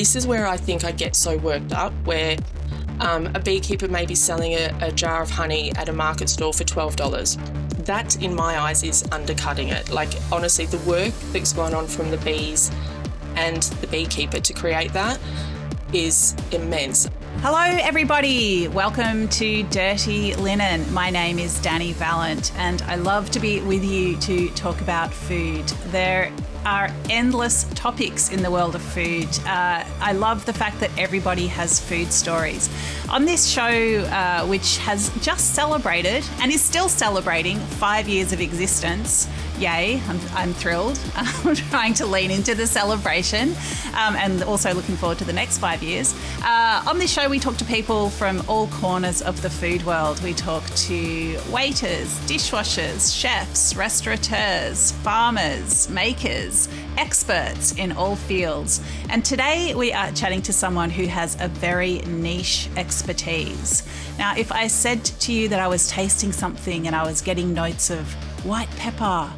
this is where I think I get so worked up, where a beekeeper may be selling a jar of honey at a market stall for $12. That, in my eyes, is undercutting it. Like, honestly, the work that's gone on from the bees and the beekeeper to create that is immense. Hello, everybody. Welcome to Dirty Linen. My name is Dani Valent, and I love to be with you to talk about food. There are endless topics in the world of food. I love the fact that everybody has food stories. On this show, which has just celebrated and is still celebrating 5 years of existence, yay, I'm thrilled. I'm trying to lean into the celebration and also looking forward to the next 5 years. On this show, we talk to people from all corners of the food world. We talk to waiters, dishwashers, chefs, restaurateurs, farmers, makers, experts in all fields. And today we are chatting to someone who has a very niche expertise. Now, if I said to you that I was tasting something and I was getting notes of white pepper,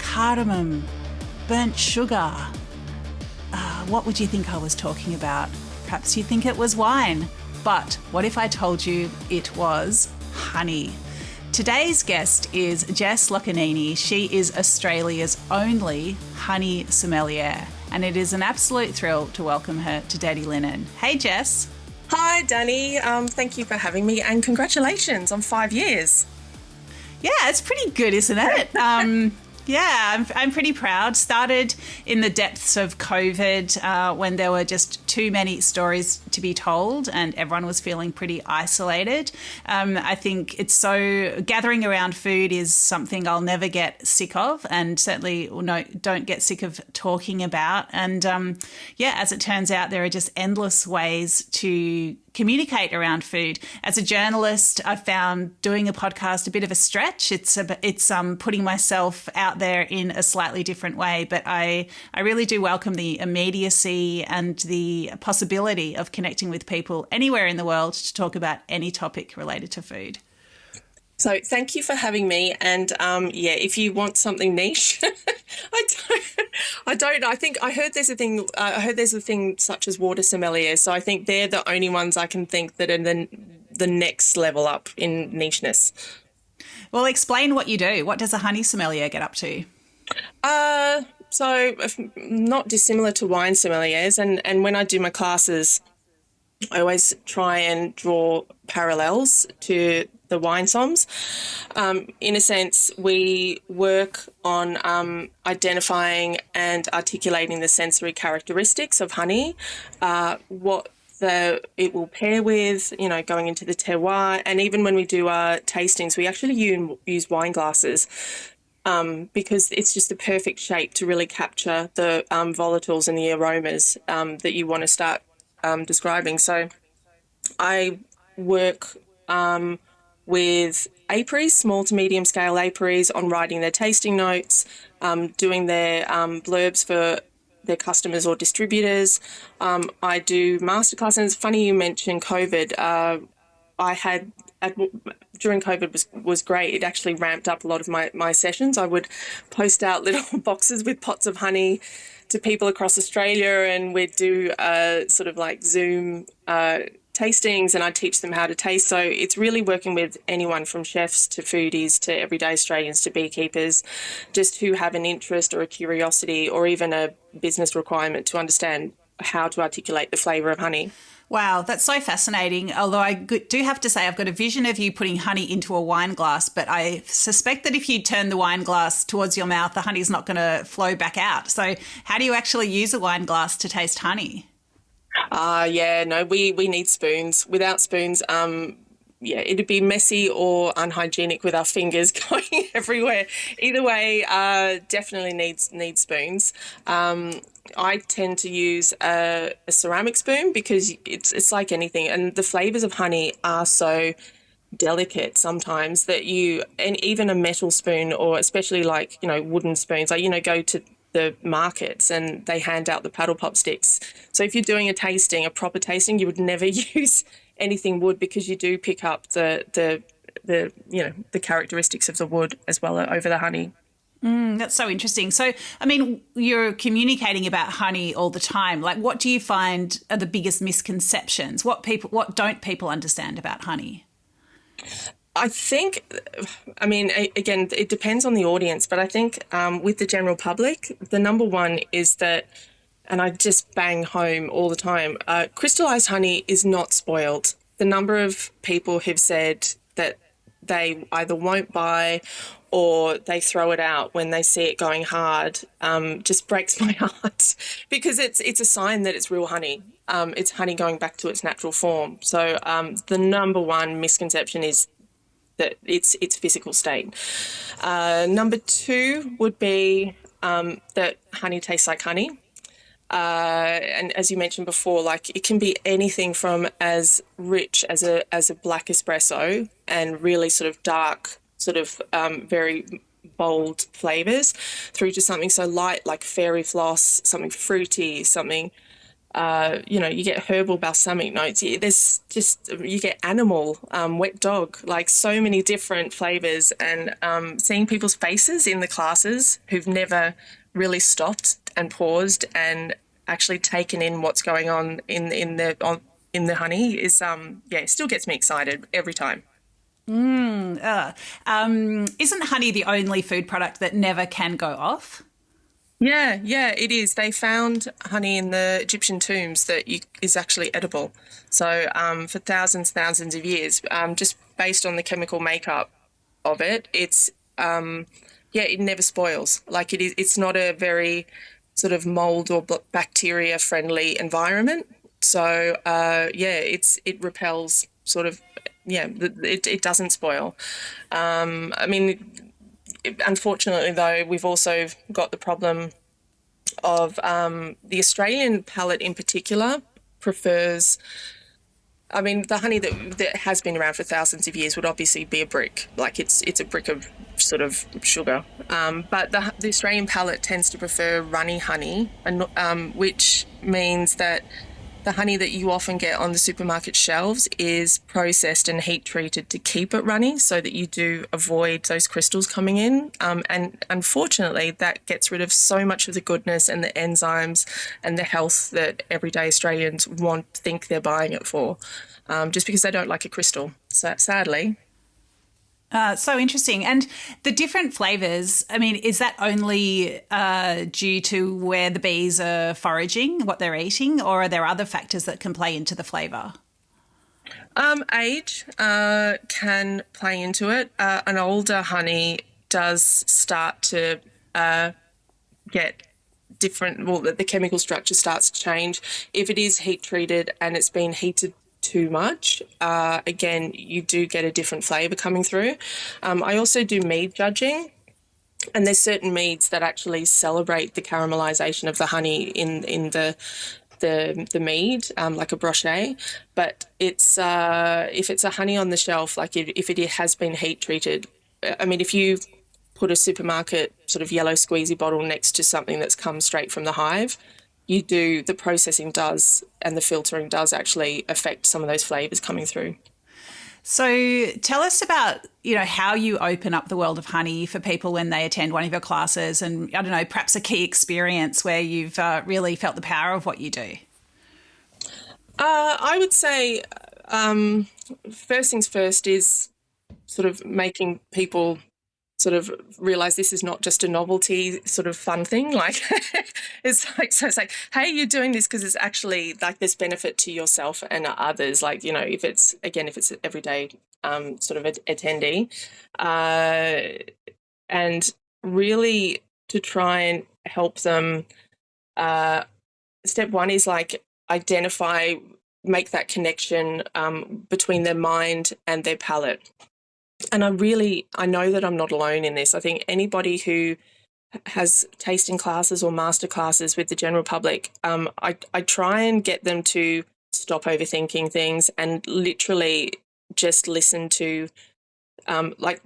cardamom, burnt sugar, what would you think I was talking about? Perhaps you think it was wine, but what if I told you it was honey? Today's guest is Jess Locarnini. She is Australia's only honey sommelier, and it is an absolute thrill to welcome her to Dirty Linen. Hey, Jess. Hi, Dani. Thank you for having me, and congratulations on 5 years. Yeah, it's pretty good, isn't it? Yeah, I'm pretty proud. Started in the depths of COVID when there were just too many stories to be told and everyone was feeling pretty isolated. I think it's so gathering around food is something I'll never get sick of, and certainly don't get sick of talking about. And as it turns out, there are just endless ways to communicate around food. As a journalist, I found doing a podcast a bit of a stretch. It's putting myself out there in a slightly different way, but I really do welcome the immediacy and the possibility of connecting with people anywhere in the world to talk about any topic related to food. So thank you for having me. And if you want something niche, I don't. I think I heard there's a thing. I heard there's a thing such as water sommeliers. So I think they're the only ones I can think that are the next level up in nicheness. Well, explain what you do. What does a honey sommelier get up to? So not dissimilar to wine sommeliers, and when I do my classes, I always try and draw parallels to the wine somms. In a sense, we work on identifying and articulating the sensory characteristics of honey, what it will pair with, going into the terroir. And even when we do our tastings, we actually use wine glasses because it's just the perfect shape to really capture the volatiles and the aromas that you want to start describing. So I work with apiaries, small to medium scale apiaries, on writing their tasting notes, doing their blurbs for their customers or distributors. I do masterclasses. And it's funny you mentioned COVID. During COVID was great. It actually ramped up a lot of my sessions. I would post out little boxes with pots of honey to people across Australia, and we'd do sort of like Zoom tastings, and I teach them how to taste. So it's really working with anyone from chefs to foodies to everyday Australians to beekeepers, just who have an interest or a curiosity or even a business requirement to understand how to articulate the flavour of honey. Wow, that's so fascinating. Although I do have to say I've got a vision of you putting honey into a wine glass, but I suspect that if you turn the wine glass towards your mouth, the honey's not going to flow back out. So how do you actually use a wine glass to taste honey? We need spoons. Without spoons, it'd be messy or unhygienic with our fingers going everywhere. Either way, definitely needs spoons. I tend to use a ceramic spoon because it's like anything, and the flavours of honey are so delicate sometimes that and even a metal spoon, or especially like, wooden spoons, like, go to the markets and they hand out the paddle pop sticks. So if you're doing a proper tasting, you would never use anything wood because you do pick up the characteristics of the wood as well over the honey. That's so interesting. So, I mean, you're communicating about honey all the time. Like, what do you find are the biggest misconceptions? What don't people understand about honey? I think, I mean, again, it depends on the audience, but I think with the general public, the number one is that, and I just bang home all the time, crystallized honey is not spoiled. The number of people who've said that they either won't buy or they throw it out when they see it going hard just breaks my heart because it's a sign that it's real honey. It's honey going back to its natural form. So the number one misconception is that its physical state. Number two would be that honey tastes like honey. And as you mentioned before, like it can be anything from as rich as a black espresso and really sort of dark, sort of very bold flavors, through to something so light like fairy floss, something fruity, something you get herbal balsamic notes. There's just, you get animal, wet dog, like so many different flavors. And seeing people's faces in the classes who've never really stopped and paused and actually taken in what's going on in the honey is it still gets me excited every time. Isn't honey the only food product that never can go off? Yeah, it is. They found honey in the Egyptian tombs that is actually edible. So for thousands of years, just based on the chemical makeup of it, it never spoils. Like it is, it's not a very sort of mold or bacteria friendly environment. So it repels sort of it doesn't spoil. I mean, unfortunately, though, we've also got the problem of the Australian palate in particular prefers. I mean, the honey that has been around for thousands of years would obviously be a brick, like it's a brick of sort of sugar. But the Australian palate tends to prefer runny honey, which means that the honey that you often get on the supermarket shelves is processed and heat treated to keep it runny so that you do avoid those crystals coming in. And unfortunately, that gets rid of so much of the goodness and the enzymes and the health that everyday Australians think they're buying it for, just because they don't like a crystal, sadly. So interesting. And the different flavors, I mean, is that only due to where the bees are foraging, what they're eating, or are there other factors that can play into the flavor? Age can play into it. An older honey does start to get different, well, the chemical structure starts to change. If it is heat treated and it's been heated too much, again, you do get a different flavour coming through. I also do mead judging, and there's certain meads that actually celebrate the caramelisation of the honey in the mead, like a brochet. But it's if it's a honey on the shelf, like if it has been heat treated, I mean, if you put a supermarket sort of yellow squeezy bottle next to something that's come straight from the hive, the processing does and the filtering does actually affect some of those flavours coming through. So tell us about, how you open up the world of honey for people when they attend one of your classes and, I don't know, perhaps a key experience where you've really felt the power of what you do. I would say first things first is sort of making people sort of realize this is not just a novelty sort of fun thing. Like it's like, hey, you're doing this because it's actually like there's benefit to yourself and others. Like, if it's everyday sort of attendee, and really to try and help them. Step one is like make that connection between their mind and their palate. And I know that I'm not alone in this. I think anybody who has tasting classes or master classes with the general public, I try and get them to stop overthinking things and literally just listen to,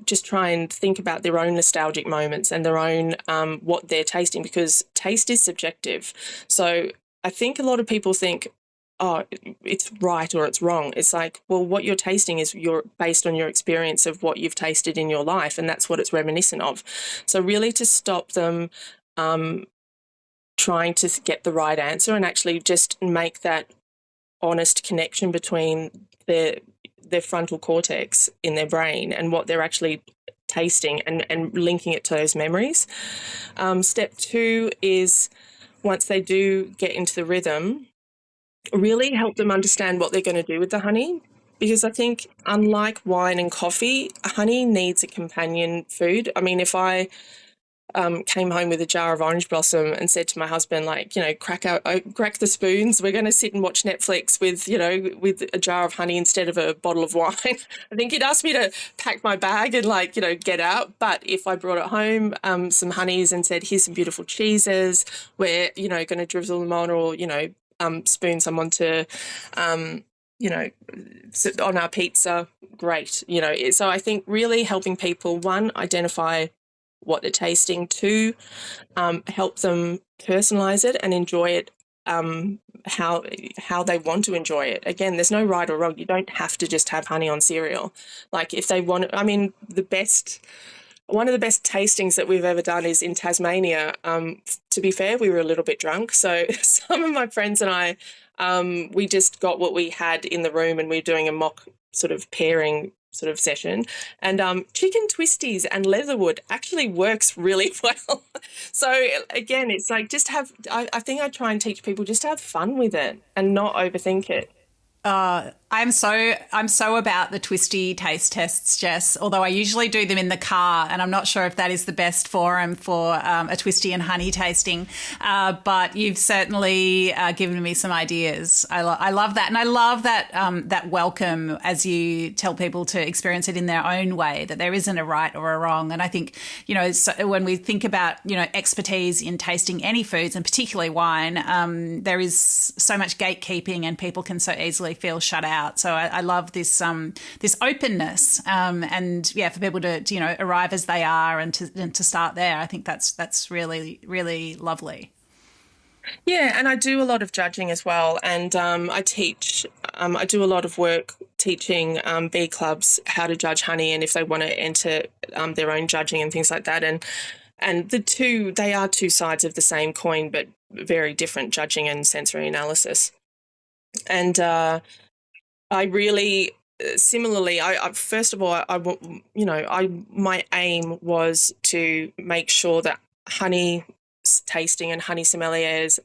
just try and think about their own nostalgic moments and their own what they're tasting, because taste is subjective. So I think a lot of people think, oh, it's right or it's wrong. It's like, well, what you're tasting is based on your experience of what you've tasted in your life, and that's what it's reminiscent of. So really to stop them trying to get the right answer and actually just make that honest connection between their frontal cortex in their brain and what they're actually tasting, and linking it to those memories. Step 2 is, once they do get into the rhythm, really help them understand what they're going to do with the honey. Because I think, unlike wine and coffee, honey needs a companion food. I mean, if I came home with a jar of orange blossom and said to my husband, like, crack the spoons, we're going to sit and watch Netflix with, with a jar of honey instead of a bottle of wine. I think he'd ask me to pack my bag and, like, get out. But if I brought it home, some honeys, and said, here's some beautiful cheeses, we're, going to drizzle them on, or, spoon someone to, on our pizza, great. So I think really helping people, one, identify what they're tasting, 2, help them personalize it and enjoy it how they want to enjoy it. Again, there's no right or wrong. You don't have to just have honey on cereal. Like, if they want, I mean, one of the best tastings that we've ever done is in Tasmania. To be fair, we were a little bit drunk, so some of my friends and I, we just got what we had in the room, and we were doing a mock sort of pairing sort of session, and chicken twisties and leatherwood actually works really well. So again, it's like, just I think I try and teach people just to have fun with it and not overthink it. I'm so about the twisty taste tests, Jess, although I usually do them in the car, and I'm not sure if that is the best forum for a twisty and honey tasting. But you've certainly given me some ideas. I love that. And I love that welcome as you tell people to experience it in their own way, that there isn't a right or a wrong. And I think, so when we think about, expertise in tasting any foods, and particularly wine, there is so much gatekeeping, and people can so easily feel shut out. So I love this this openness, and yeah, for people to arrive as they are, and to start there. I think that's really, really lovely. Yeah, and I do a lot of judging as well, and I teach. I do a lot of work teaching bee clubs how to judge honey, and if they want to enter their own judging and things like that. And they are two sides of the same coin, but very different judging and sensory analysis. And I really, similarly, I first of all, my aim was to make sure that honey tasting and honey sommeliers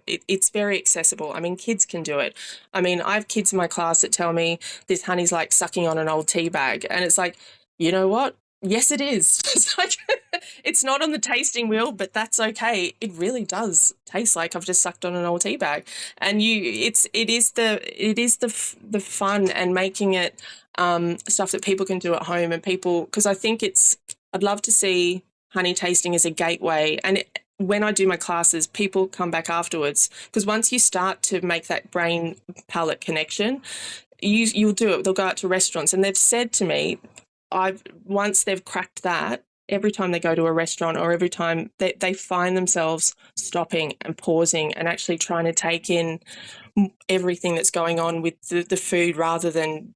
it's very accessible. I mean, kids can do it. I mean, I have kids in my class that tell me this honey's like sucking on an old tea bag, and it's like, you know what? Yes, it is. It's like, it's not on the tasting wheel, but that's okay. It really does taste like I've just sucked on an old tea bag. And it is the fun, and making it stuff that people can do at home, and people, because I think I'd love to see honey tasting as a gateway. And when I do my classes, people come back afterwards, because once you start to make that brain palate connection, you'll do it. They'll go out to restaurants, and they've said to me, once they've cracked that, every time they go to a restaurant, or every time they find themselves stopping and pausing and actually trying to take in everything that's going on with the food, rather than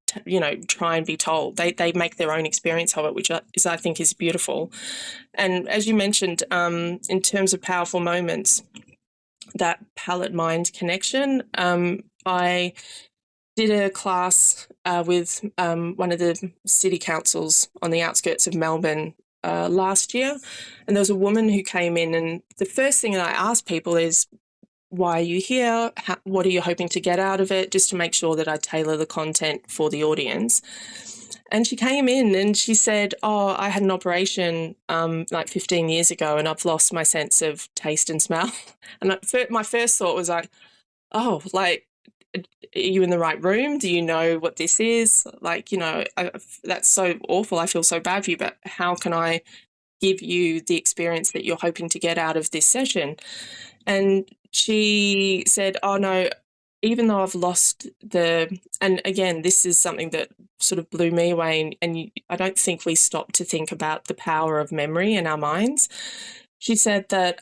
try and be told. They make their own experience of it, which I think is beautiful. And as you mentioned, in terms of powerful moments, that palate mind connection, I did a class with one of the city councils on the outskirts of Melbourne last year, and there was a woman who came in, and the first thing that I asked people is, why are you here? What are you hoping to get out of it? Just to make sure that I tailor the content for the audience. And she came in and she said, oh, I had an operation like 15 years ago, and I've lost my sense of taste and smell. And my first thought was like, oh, like, are you in the right room? Do you know what this is? Like, that's so awful. I feel so bad for you, but how can I give you the experience that you're hoping to get out of this session? And she said, oh no, even though I've lost and again, this is something that sort of blew me away, and I don't think we stop to think about the power of memory in our minds. She said that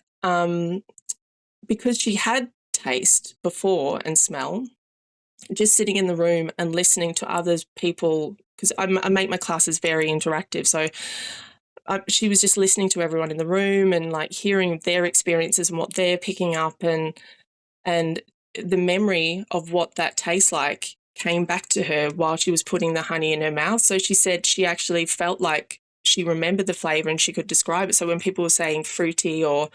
because she had taste before and smell, just sitting in the room and listening to other people, because I make my classes very interactive. So she was just listening to everyone in the room and like hearing their experiences and what they're picking up, and the memory of what that tastes like came back to her while she was putting the honey in her mouth. So she said she actually felt like she remembered the flavour and she could describe it. So when people were saying fruity or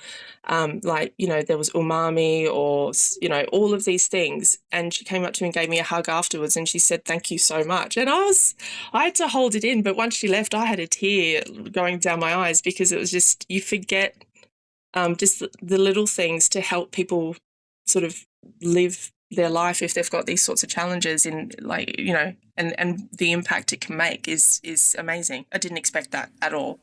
like, you know, there was umami or, you know, all of these things. And she came up to me and gave me a hug afterwards and she said, thank you so much. And I had to hold it in. But once she left, I had a tear going down my eyes because it was just, you forget just the little things to help people sort of live their life if they've got these sorts of challenges in, like, you know, and the impact it can make is amazing. I didn't expect that at all.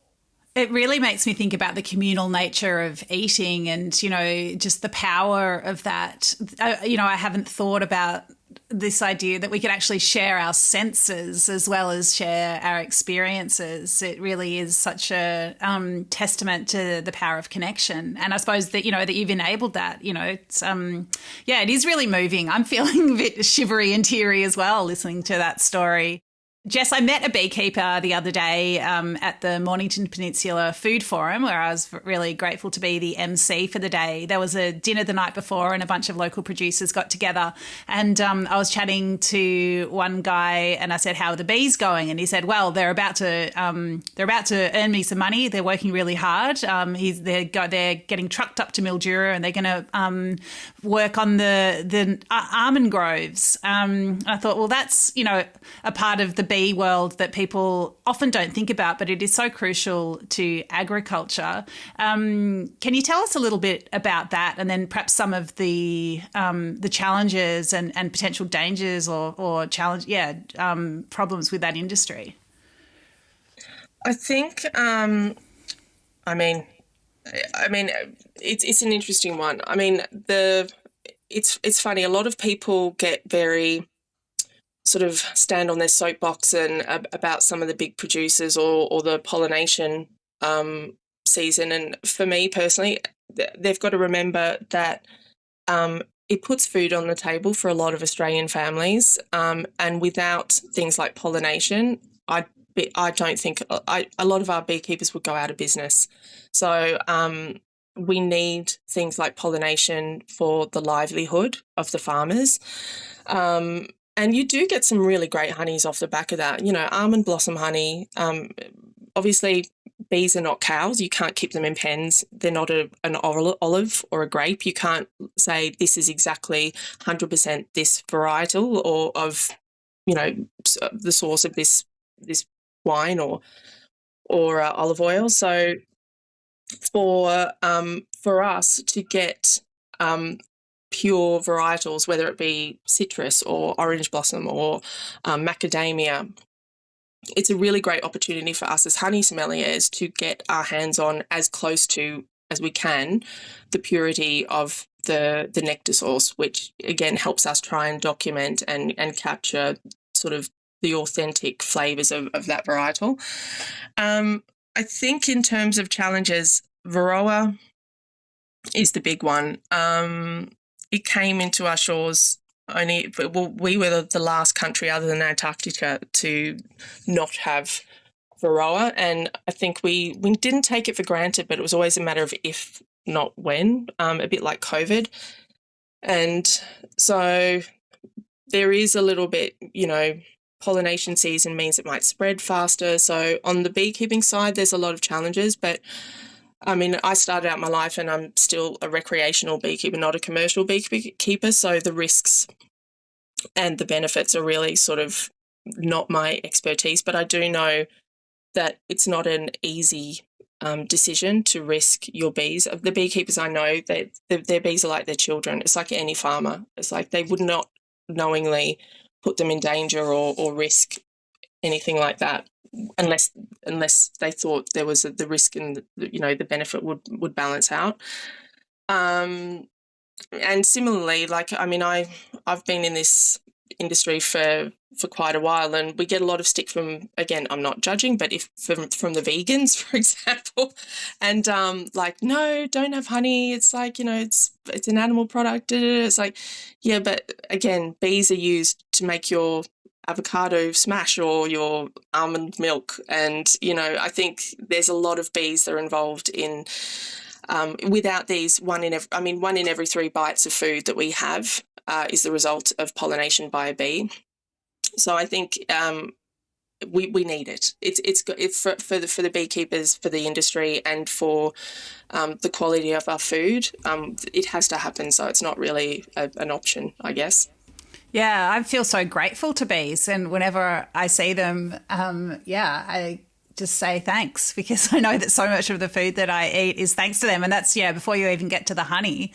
It really makes me think about the communal nature of eating and, you know, just the power of that. You know, I haven't thought about this idea that we could actually share our senses as well as share our experiences. It really is such a testament to the power of connection. And I suppose that, you know, that you've enabled that, you know, it's, yeah, it is really moving. I'm feeling a bit shivery and teary as well listening to that story. Jess, I met a beekeeper the other day at the Mornington Peninsula Food Forum, where I was really grateful to be the MC for the day. There was a dinner the night before and a bunch of local producers got together. And I was chatting to one guy and I said, how are the bees going? And he said, well, they're about to earn me some money. They're working really hard. They're getting trucked up to Mildura and they're going to work on the almond groves. I thought, well, that's, you know, a part of the bee world that people often don't think about, but it is so crucial to agriculture. Can you tell us a little bit about that, and then perhaps some of the challenges and potential dangers or problems with that industry? I think, I mean, it's an interesting one. I mean, it's funny. A lot of people get very sort of stand on their soapbox and about some of the big producers or the pollination season. And for me personally, they've got to remember that it puts food on the table for a lot of Australian families. And without things like pollination, I don't think a lot of our beekeepers would go out of business. So we need things like pollination for the livelihood of the farmers. And you do get some really great honeys off the back of that. You know, almond blossom honey, obviously bees are not cows. You can't keep them in pens. They're not an olive or a grape. You can't say this is exactly 100% this varietal or of, you know, the source of this wine or olive oil. So for us to get pure varietals, whether it be citrus or orange blossom or macadamia, it's a really great opportunity for us as honey sommeliers to get our hands on as close to as we can the purity of the nectar source, which again helps us try and document and capture sort of the authentic flavours of that varietal. I think in terms of challenges, Varroa is the big one. It came into our shores only, well, we were the last country other than Antarctica to not have Varroa, and I think we didn't take it for granted, but it was always a matter of if, not when, a bit like COVID. And so there is a little bit, you know, pollination season means it might spread faster. So on the beekeeping side, there's a lot of challenges, but I mean, I started out my life and I'm still a recreational beekeeper, not a commercial beekeeper. So the risks and the benefits are really sort of not my expertise, but I do know that it's not an easy decision to risk your bees. The beekeepers I know, their bees are like their children. It's like any farmer. It's like they would not knowingly put them in danger or risk anything like that unless they thought there was the risk and the benefit would balance out. And similarly, like, I mean, I've been in this industry for quite a while, and we get a lot of stick from, again, I'm not judging, but if from the vegans, for example, and like, no, don't have honey. It's like, it's an animal product. It's like, yeah, but again, bees are used to make your avocado smash or your almond milk, and I think there's a lot of bees that are involved in. Without these, one in every 3 bites of food that we have is the result of pollination by a bee. So I think we need it. It's for the beekeepers, for the industry, and for the quality of our food. It has to happen. So it's not really an option, I guess. Yeah, I feel so grateful to bees, and whenever I see them, I just say thanks, because I know that so much of the food that I eat is thanks to them. And that's, before you even get to the honey.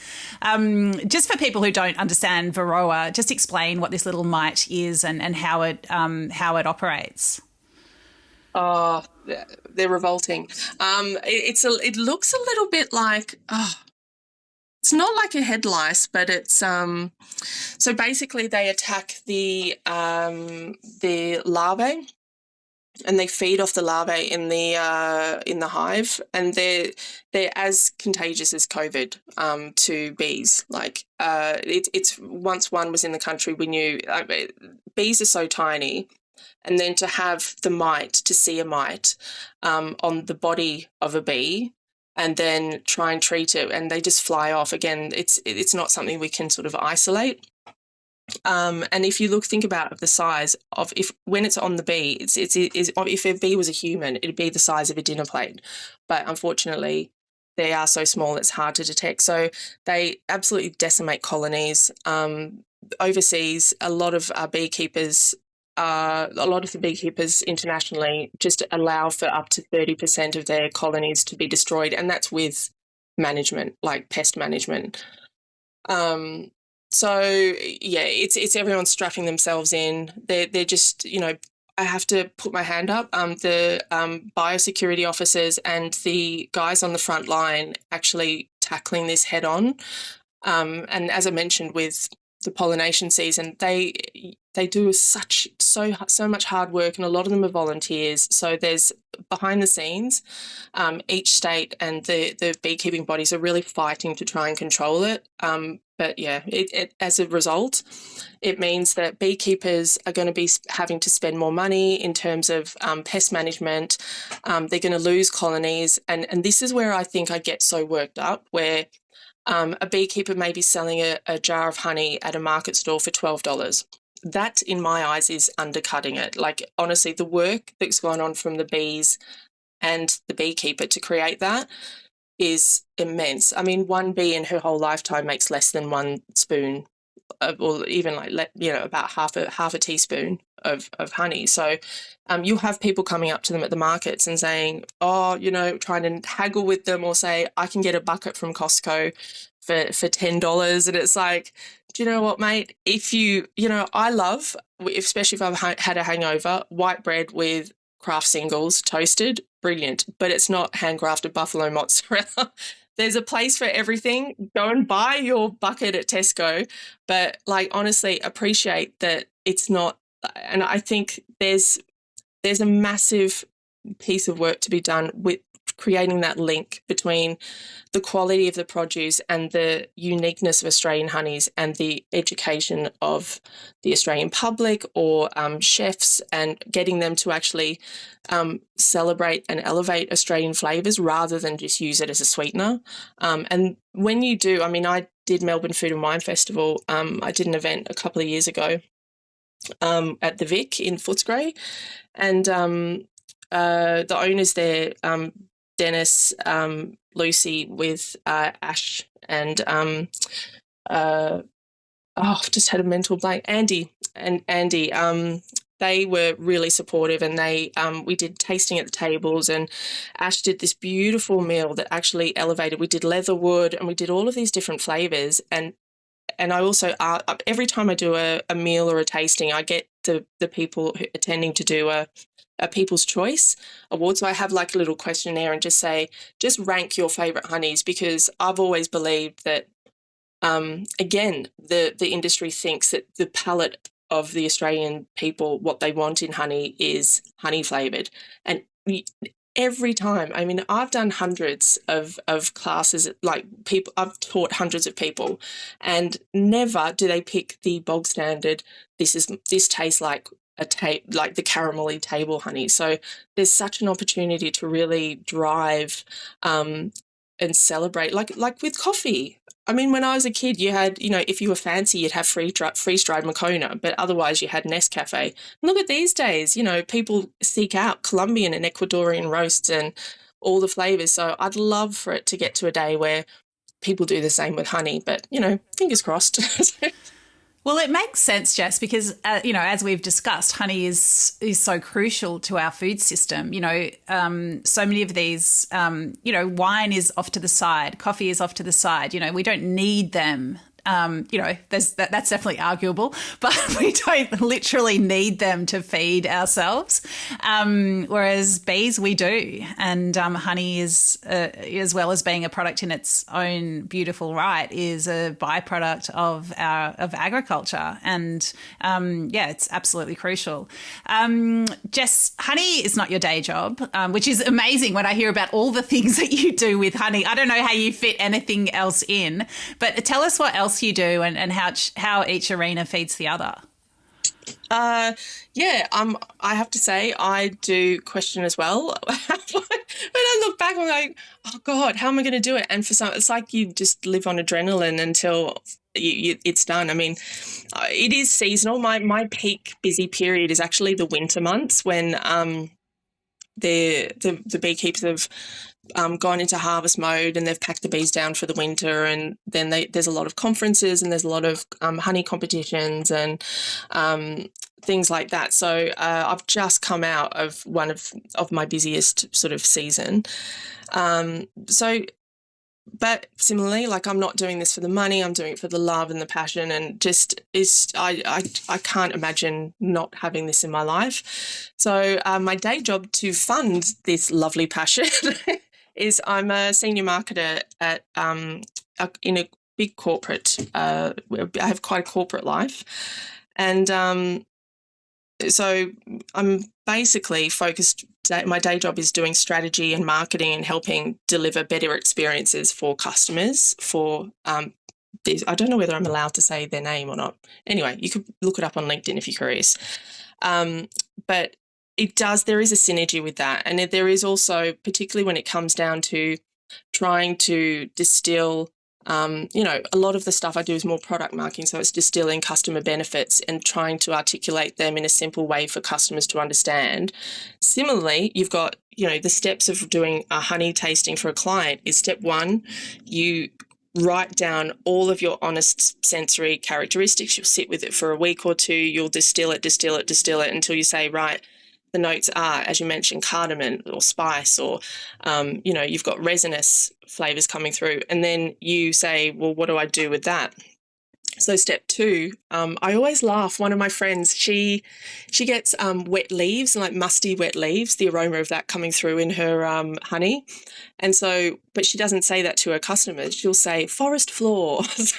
Just for people who don't understand Varroa, just explain what this little mite is and how it operates. Oh, they're revolting. It looks a little bit like, it's not like a head lice, but it's so basically they attack the larvae, and they feed off the larvae in the hive, and they're as contagious as COVID to bees. Like it's once one was in the country, we knew bees are so tiny, and then to have to see a mite on the body of a bee, and then try and treat it, and they just fly off. Again, it's not something we can sort of isolate. And if you think about the size of, when it's on the bee, if a bee was a human, it'd be the size of a dinner plate. But unfortunately, they are so small, it's hard to detect. So they absolutely decimate colonies. Overseas, a lot of the beekeepers internationally just allow for up to 30% of their colonies to be destroyed, and that's with management, like pest management. So yeah, it's everyone strapping themselves in. They're just, I have to put my hand up. The biosecurity officers and the guys on the front line actually tackling this head on. And as I mentioned with the pollination season, they do so much hard work, and a lot of them are volunteers. So there's behind the scenes, each state and the beekeeping bodies are really fighting to try and control it. But yeah, it as a result, it means that beekeepers are going to be having to spend more money in terms of pest management. They're going to lose colonies, and this is where I think I get so worked up, where a beekeeper may be selling a jar of honey at a market stall for $12. That, in my eyes, is undercutting it. Like, honestly, the work that's gone on from the bees and the beekeeper to create that is immense. I mean, one bee in her whole lifetime makes less than 1 spoon, or even about half a teaspoon of honey. So you'll have people coming up to them at the markets and saying, trying to haggle with them, or say, I can get a bucket from Costco for $10. And it's like, do you know what, mate? If I love, especially if I've had a hangover, white bread with Kraft singles toasted, brilliant. But it's not handcrafted buffalo mozzarella. There's a place for everything. Go and buy your bucket at Tesco. But honestly, appreciate that it's not. And I think there's a massive piece of work to be done with creating that link between the quality of the produce and the uniqueness of Australian honeys and the education of the Australian public, or chefs, and getting them to actually celebrate and elevate Australian flavours rather than just use it as a sweetener. And when you do, I did Melbourne Food and Wine Festival. I did an event a couple of years ago at the Vic in Footscray, and the owners there, Dennis, Lucy, with Ash, and I've just had a mental blank. Andy. They were really supportive, and we did tasting at the tables, and Ash did this beautiful meal that actually elevated. We did leatherwood, and we did all of these different flavours, and I also, every time I do a meal or a tasting, I get the people attending to do a People's Choice Award. So I have like a little questionnaire and just rank your favourite honeys, because I've always believed that, again, the industry thinks that the palate of the Australian people, what they want in honey is honey flavored. And every time, I mean, I've done hundreds of classes, like people, I've taught hundreds of people, and never do they pick the bog standard. This tastes like like the caramelly table honey. So there's such an opportunity to really drive and celebrate, like with coffee. I mean, when I was a kid, you had, if you were fancy, you'd have freeze-dried Moccona, but otherwise you had Nescafe. Look at these days, people seek out Colombian and Ecuadorian roasts and all the flavours. So I'd love for it to get to a day where people do the same with honey, but, fingers crossed. Well, it makes sense, Jess, because, as we've discussed, honey is so crucial to our food system. So many of these, wine is off to the side, coffee is off to the side. We don't need them. That's definitely arguable, but we don't literally need them to feed ourselves. Whereas bees, we do. And honey is, as well as being a product in its own beautiful right, is a byproduct of agriculture. And it's absolutely crucial. Jess, honey is not your day job, which is amazing when I hear about all the things that you do with honey. I don't know how you fit anything else in, but tell us what else you do and how each arena feeds the other. I have to say I do question as well. When I look back, I'm like, oh God, how am I going to do it? And for some, it's like you just live on adrenaline until it's done. I mean, it is seasonal. My peak busy period is actually the winter months when the beekeepers have gone into harvest mode and they've packed the bees down for the winter, and then there's a lot of conferences and there's a lot of honey competitions and things like that. So I've just come out of one of my busiest sort of season. But similarly, like, I'm not doing this for the money, I'm doing it for the love and the passion, and I can't imagine not having this in my life. So my day job to fund this lovely passion is I'm a senior marketer at in a big corporate. I have quite a corporate life, and so I'm basically focused. My day job is doing strategy and marketing and helping deliver better experiences for customers for these. I don't know whether I'm allowed to say their name or not. Anyway, you could look it up on LinkedIn if you're curious. But there is a synergy with that. And there is also, particularly when it comes down to trying to distill, a lot of the stuff I do is more product marketing. So it's distilling customer benefits and trying to articulate them in a simple way for customers to understand. Similarly, you've got, the steps of doing a honey tasting for a client is step one, you write down all of your honest sensory characteristics. You'll sit with it for a week or two. You'll distill it until you say, right, the notes are, as you mentioned, cardamom or spice, or, you've got resinous flavours coming through. And then you say, well, what do I do with that? So step two, I always laugh. One of my friends, she gets wet leaves, like musty wet leaves, the aroma of that coming through in her honey. And so, but she doesn't say that to her customers. She'll say forest floor. It's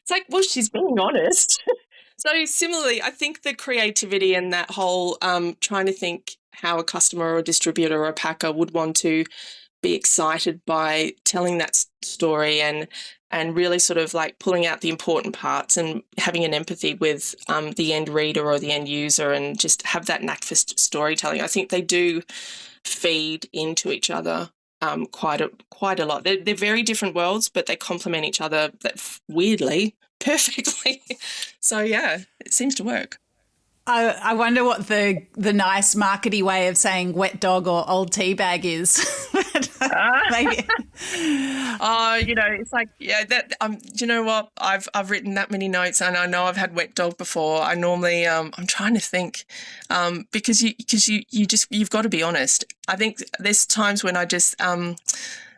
like, well, she's being honest. So similarly, I think the creativity and that whole trying to think how a customer or a distributor or a packer would want to be excited by telling that story and really sort of like pulling out the important parts and having an empathy with the end reader or the end user, and just have that knack for storytelling. I think they do feed into each other quite a lot. They're very different worlds, but they complement each other weirdly perfectly. So yeah, it seems to work. I wonder what the nice markety way of saying wet dog or old tea bag is. Maybe. It's like, yeah, that you know what? I've written that many notes, and I know I've had wet dog before. I normally I'm trying to think because you've got to be honest. I think there's times when I just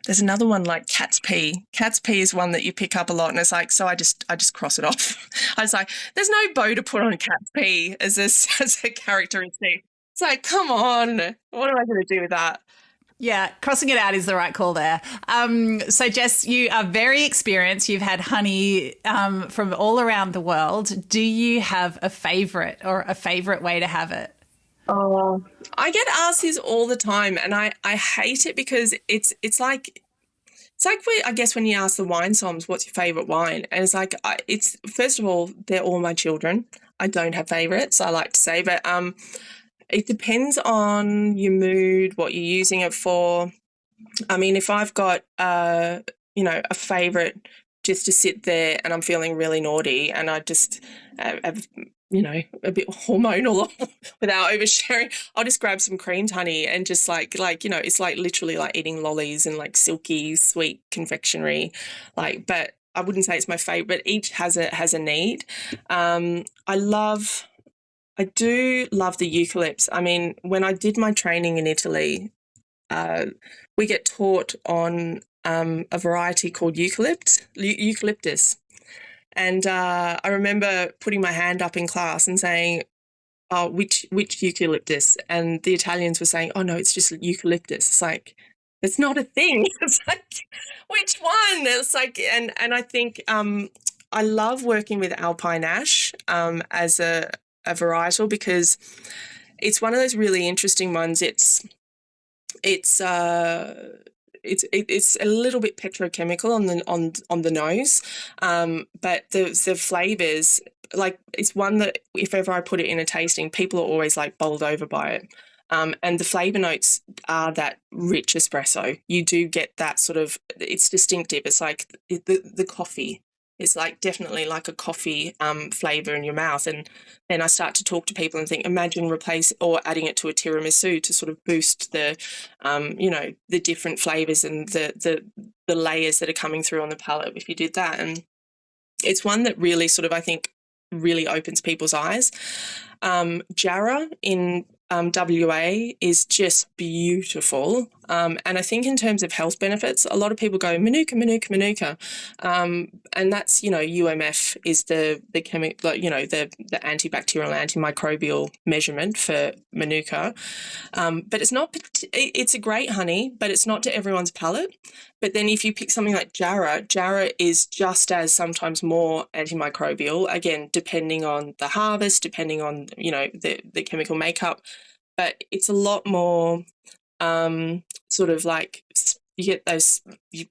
there's another one like cat's pee. Cat's pee is one that you pick up a lot, and it's like, so I just cross it off. I was like, there's no bow to put on cat's pee as a characteristic. It's like, come on, what am I going to do with that? Yeah, crossing it out is the right call there. So, Jess, you are very experienced. You've had honey from all around the world. Do you have a favourite or a favourite way to have it? Oh, I get asked this all the time, and I hate it because it's like I guess when you ask the wine somms, what's your favorite wine? And it's like it's first of all, they're all my children. I don't have favorites, I like to say, but it depends on your mood, what you're using it for. I mean, if I've got a favorite just to sit there and I'm feeling really naughty and I just have a bit hormonal without oversharing, I'll just grab some creamed honey and just it's like literally like eating lollies and like silky sweet confectionery, but I wouldn't say it's my favorite. Each has a need. I do love the eucalypts. I mean, when I did my training in Italy, uh, we get taught on a variety called eucalyptus. And I remember putting my hand up in class and saying, "Oh, which eucalyptus?" And the Italians were saying, "Oh no, it's just eucalyptus." It's like it's not a thing. It's like which one? It's like and I think I love working with alpine ash as a varietal because it's one of those really interesting ones. It's it's a little bit petrochemical on the nose, but the flavors, like it's one that if ever I put it in a tasting, people are always like bowled over by it. And the flavor notes are that rich espresso. You do get that sort of, it's distinctive. It's like the coffee. It's like definitely like a coffee flavor in your mouth. And then I start to talk to people and think, imagine replace or adding it to a tiramisu to sort of boost the different flavors and the layers that are coming through on the palate if you did that. And it's one that really sort of, I think, really opens people's eyes. Jarrah in WA is just beautiful. And I think in terms of health benefits, a lot of people go Manuka, Manuka, Manuka. And that's, UMF is the chemical, the antibacterial, antimicrobial measurement for Manuka. But it's not, it's a great honey, but it's not to everyone's palate. But then if you pick something like Jarrah is just as sometimes more antimicrobial, again, depending on the harvest, depending on, the chemical makeup. But it's a lot more sort of like you get those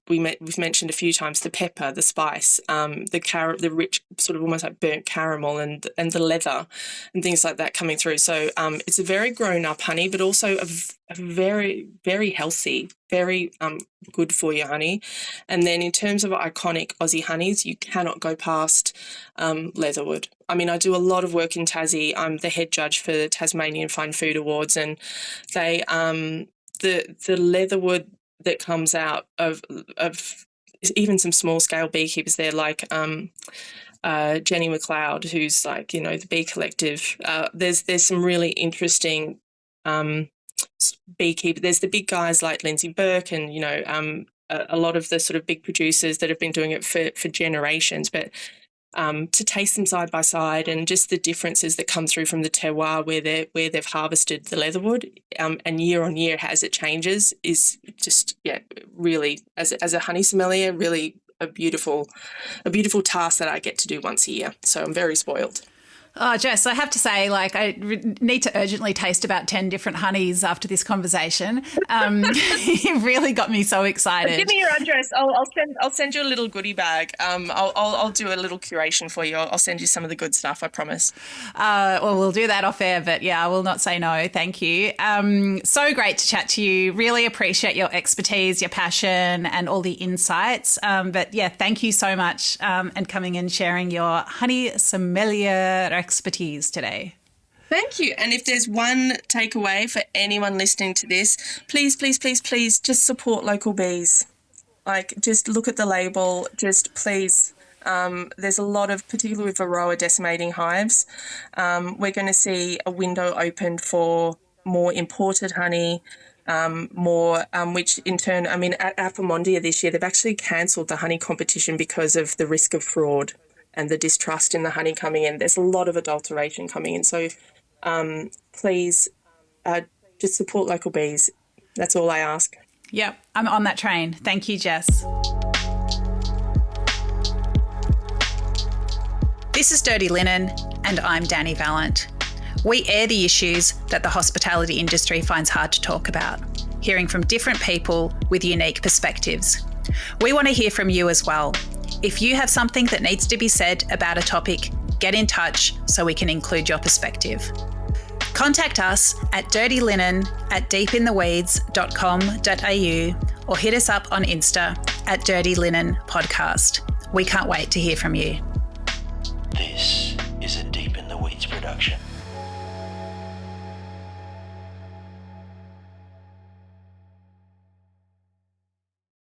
we've mentioned a few times, the pepper, the spice, the rich sort of almost like burnt caramel and the leather and things like that coming through. So it's a very grown up honey, but also a very, very healthy, very good for you honey. And then in terms of iconic Aussie honeys, you cannot go past leatherwood. I mean, I do a lot of work in Tassie. I'm the head judge for the Tasmanian Fine Food Awards, and they the leatherwood that comes out of even some small scale beekeepers there, like Jenny McLeod, who's like, the Bee Collective. There's some really interesting beekeeper. There's the big guys like Lindsay Burke and, a lot of the sort of big producers that have been doing it for generations. But to taste them side by side and just the differences that come through from the terroir where they've harvested the leatherwood, and year on year as it changes is just really as a honey sommelier, really a beautiful task that I get to do once a year. So I'm very spoiled. Oh, Jess, I have to say, I need to urgently taste about 10 different honeys after this conversation. You really got me so excited. Give me your address. I'll send you a little goodie bag. I'll do a little curation for you. I'll send you some of the good stuff, I promise. Well, we'll do that off air, but I will not say no. Thank you. So great to chat to you. Really appreciate your expertise, your passion and all the insights. But thank you so much and coming and sharing your honey sommelier expertise today. Thank you. And if there's one takeaway for anyone listening to this, please, please, please, please just support local bees. Just look at the label, just please. There's a lot of, particularly with Varroa decimating hives, we're going to see a window opened for more imported honey, which in turn, I mean, at Appomondia this year, they've actually cancelled the honey competition because of the risk of fraud and the distrust in the honey coming in. There's a lot of adulteration coming in. So please just support local bees. That's all I ask. Yep, I'm on that train. Thank you, Jess. This is Dirty Linen, and I'm Dani Valent. We air the issues that the hospitality industry finds hard to talk about, hearing from different people with unique perspectives. We want to hear from you as well. If you have something that needs to be said about a topic, get in touch so we can include your perspective. Contact us at dirtylinen@deepintheweeds.com.au or hit us up on Insta at Dirty Linen Podcast. We can't wait to hear from you. This is a Deep in the Weeds production.